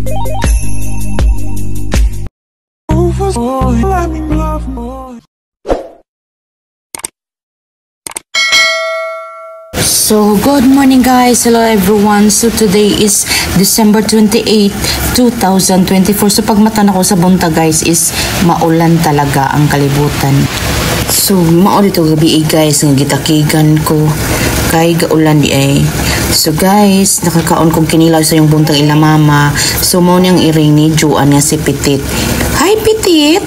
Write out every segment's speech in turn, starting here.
So, good morning guys. Hello everyone. So, today is December 28, 2024. So, pag matan ako sa bunta guys is maulan talaga ang kalibutan. So, maulan ito gabi guys. Ang gitakigan ko kay gaulan di ay. So guys, nakakaon kong kinilaw sa yung buntang ila mama. So, mo niyang iring ni Juan nga si Pitit. Hi Pitit!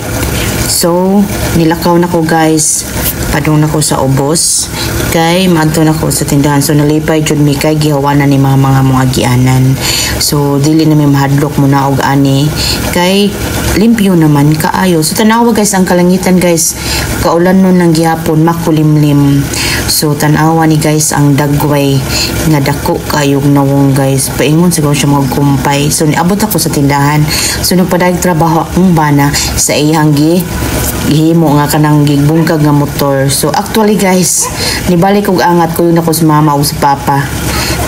So, nilakaw na ko guys. Padung na ko sa ubos. Kay madto na ko sa tindahan. So, nalipay jud mi kay gihawanan ni mga agianan. So, dili na mi mahadlok muna og ani. Kay limpyo naman kaayo. So, tanawa guys ang kalangitan guys. Kaulan nun ng gihapon makulimlim. So, tanawa ni guys ang dagway nga dako kayog nawong guys. Paingon siguro siya magkumpay. So, niabot ako sa tindahan. So, nagpadayag trabaho akong bana sa iyang gihimo nga kanang gigbungkag nga motor. So, actually guys, nibalik og angat ko yun ako sa mama o sa papa.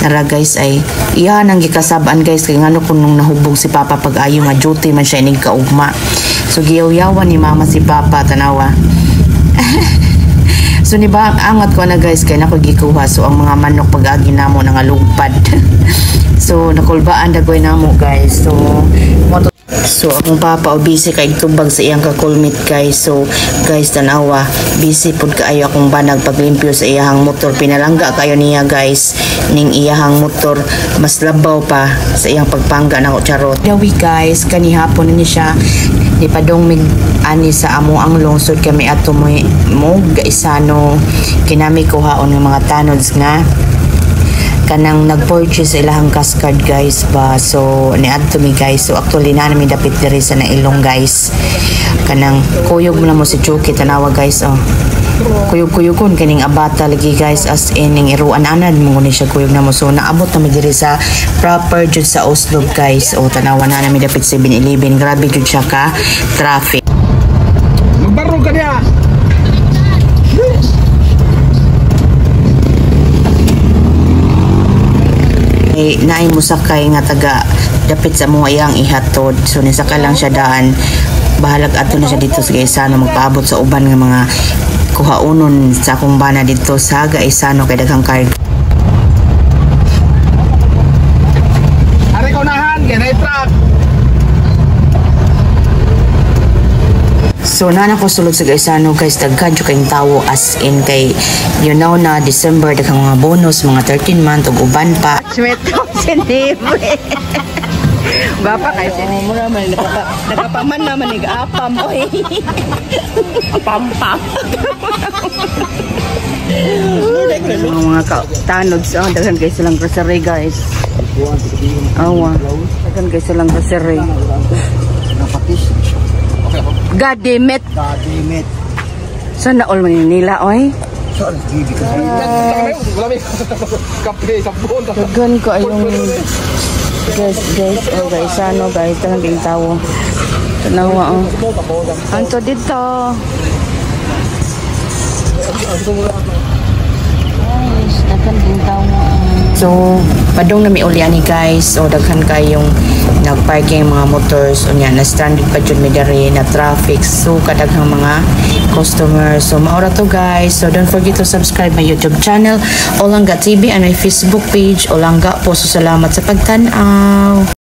Nara guys ay iyan ang gikasabaan guys kay ngano kun nung nahubog si papa pag ayo nga duty man siya ining kaugma. So, giyaw-yawan ni mama si papa tanawa. So, niba angat ko na guys kay nako gikuha. So, ang mga manok pag-agi namo nga lugpad. So, nakulbaan dagway namo guys. So, akong papa o busy kay tubag sa iyang kakulmit guys. So, guys, tanawa, busy pud kaayo akong banag paglimpyo sa iyahang motor. Pinalangga kayo niya guys ning iyahang motor. Mas labaw pa sa iyang pagpangga ng charot. Dawi guys, kanihapon ni siya ni padong mig ani sa amo ang lungsod kami ato mo gaisano kinami kuhaon ng mga tanods nga kanang nag-purchase ilahang cascade guys ba. So niadto mi guys. So actually na namin dapit diri sa nailong guys. Kanang kuyog mo na mo si Chuki tanawa guys. Oh, kuyog-kuyugon kaning abata lagi guys, as in ning iruan anad mo ni siya kuyog na mo. So naabot na mi diri sa proper jud sa Oslo guys. O tanawa na namin dapit 7-Eleven. Grabe jud siya ka traffic. Magbaro ka niya. Naay mo sakay nga taga dapit sa mga iyang ihatod. So nisaka lang siya daan. Bahalag ato na siya dito sa Gaisano magpaabot sa uban nga mga kuhaunon sa akong bana dito sa Gaisano kay daghang cargo. Ari ko nahan, ganay truck. So nana ko sulod sa Gaisano guys, daghan jud kayong tawo as in kay you know na December daghang mga bonus mga 13 month ug uban pa. Sweto sinibre. Bapa kay sini mura man nakapaman naman nig apam oy. Apam-pam. Mga tanods daghan kay silang grocery guys. Awa, daghan kay silang grocery. Gadimit. Sana all Manila oy. Daghan ko ayong guys oh guys ano guys daghan kayong tawo. Tanawa oh. Anto dito. Guys, daghan kayong tawo. So, padong na mi uli ani guys. So, daghan kayong nagparking mga motors. O na stranded pa dyan mi dari na traffic. So, kadaghang mga customers. So, maura to guys. So, don't forget to subscribe my YouTube channel, Olangga TV, and my Facebook page, Olangga po. So, salamat sa pagtanaw.